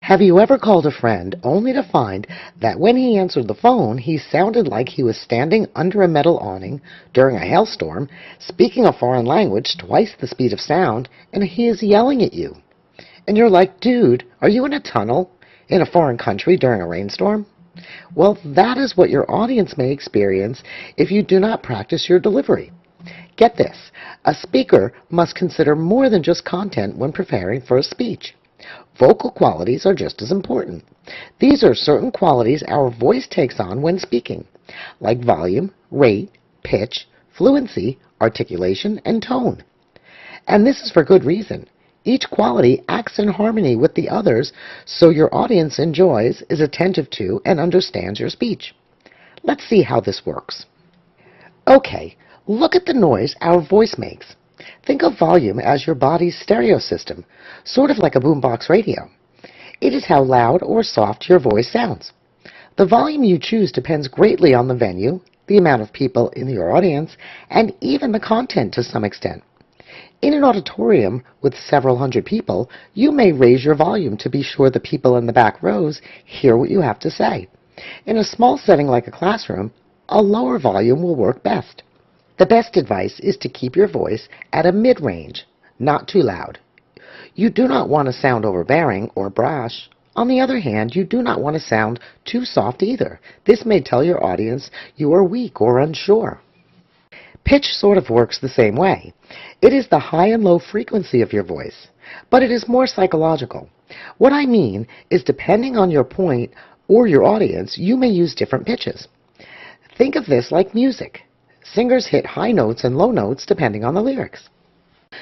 Have you ever called a friend only to find that when he answered the phone, he sounded like he was standing under a metal awning during a hailstorm, speaking a foreign language twice the speed of sound, and he is yelling at you? And you're like, dude, are you in a tunnel in a foreign country during a rainstorm? Well, that is what your audience may experience if you do not practice your delivery. Get this, a speaker must consider more than just content when preparing for a speech. Vocal qualities are just as important. These are certain qualities our voice takes on when speaking, like volume, rate, pitch, fluency, articulation, and tone. And this is for good reason. Each quality acts in harmony with the others so your audience enjoys, is attentive to, and understands your speech. Let's see how this works. Okay, look at the noise our voice makes. Think of volume as your body's stereo system, sort of like a boombox radio. It is how loud or soft your voice sounds. The volume you choose depends greatly on the venue, the amount of people in your audience, and even the content to some extent. In an auditorium with several hundred people, you may raise your volume to be sure the people in the back rows hear what you have to say. In a small setting like a classroom, a lower volume will work best. The best advice is to keep your voice at a mid-range, not too loud. You do not want to sound overbearing or brash. On the other hand, you do not want to sound too soft either. This may tell your audience you are weak or unsure. Pitch sort of works the same way. It is the high and low frequency of your voice, but it is more psychological. What I mean is depending on your point or your audience, you may use different pitches. Think of this like music. Singers hit high notes and low notes depending on the lyrics.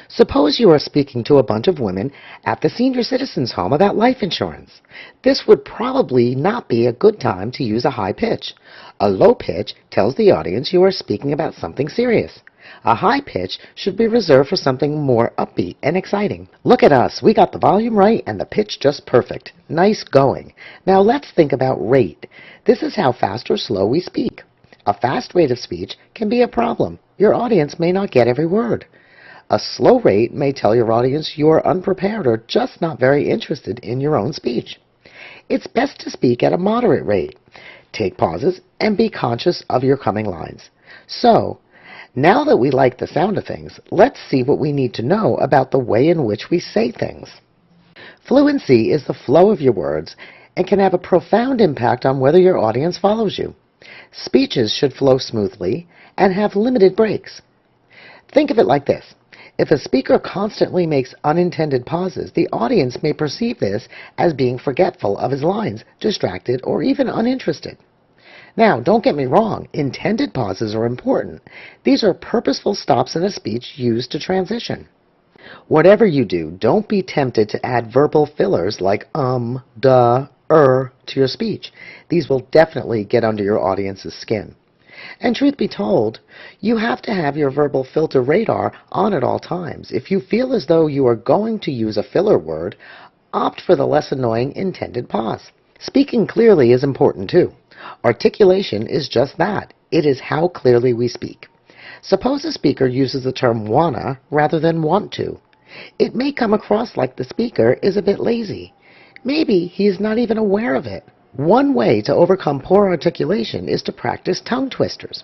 Suppose you are speaking to a bunch of women at the senior citizens' home about life insurance. This would probably not be a good time to use a high pitch. A low pitch tells the audience you are speaking about something serious. A high pitch should be reserved for something more upbeat and exciting. Look at us. We got the volume right and the pitch just perfect. Nice going. Now let's think about rate. This is how fast or slow we speak. A fast rate of speech can be a problem. Your audience may not get every word. A slow rate may tell your audience you are unprepared or just not very interested in your own speech. It's best to speak at a moderate rate. Take pauses and be conscious of your coming lines. So, now that we like the sound of things, let's see what we need to know about the way in which we say things. Fluency is the flow of your words and can have a profound impact on whether your audience follows you. Speeches should flow smoothly and have limited breaks. Think of it like this. If a speaker constantly makes unintended pauses, the audience may perceive this as being forgetful of his lines, distracted, or even uninterested. Now, don't get me wrong, intended pauses are important. These are purposeful stops in a speech used to transition. Whatever you do, don't be tempted to add verbal fillers like duh, to your speech. These will definitely get under your audience's skin. And truth be told, you have to have your verbal filter radar on at all times. If you feel as though you are going to use a filler word, opt for the less annoying intended pause. Speaking clearly is important too. Articulation is just that. It is how clearly we speak. Suppose a speaker uses the term wanna rather than want to. It may come across like the speaker is a bit lazy. Maybe he is not even aware of it. One way to overcome poor articulation is to practice tongue twisters.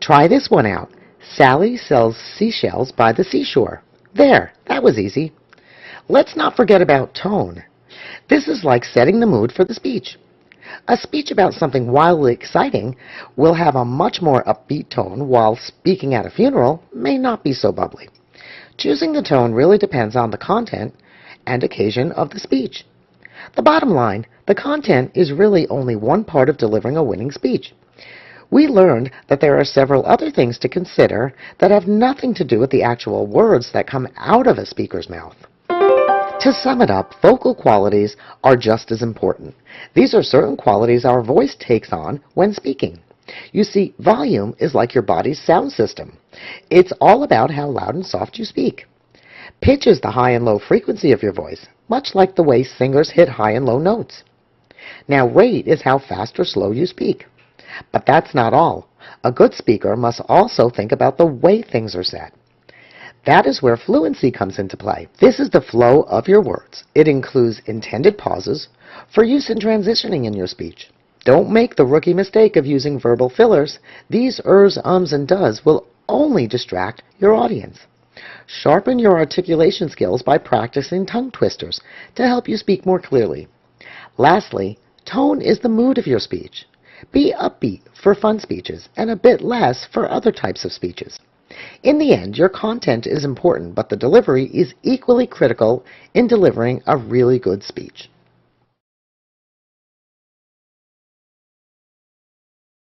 Try this one out. Sally sells seashells by the seashore. There, that was easy. Let's not forget about tone. This is like setting the mood for the speech. A speech about something wildly exciting will have a much more upbeat tone, while speaking at a funeral may not be so bubbly. Choosing the tone really depends on the content and occasion of the speech. The bottom line, the content is really only one part of delivering a winning speech. We learned that there are several other things to consider that have nothing to do with the actual words that come out of a speaker's mouth. To sum it up, vocal qualities are just as important. These are certain qualities our voice takes on when speaking. You see, volume is like your body's sound system. It's all about how loud and soft you speak. Pitch is the high and low frequency of your voice, much like the way singers hit high and low notes. Now, rate is how fast or slow you speak. But that's not all. A good speaker must also think about the way things are said. That is where fluency comes into play. This is the flow of your words. It includes intended pauses for use in transitioning in your speech. Don't make the rookie mistake of using verbal fillers. These ers, ums, and does will only distract your audience. Sharpen your articulation skills by practicing tongue twisters to help you speak more clearly. Lastly, tone is the mood of your speech. Be upbeat for fun speeches and a bit less for other types of speeches. In the end, your content is important, but the delivery is equally critical in delivering a really good speech.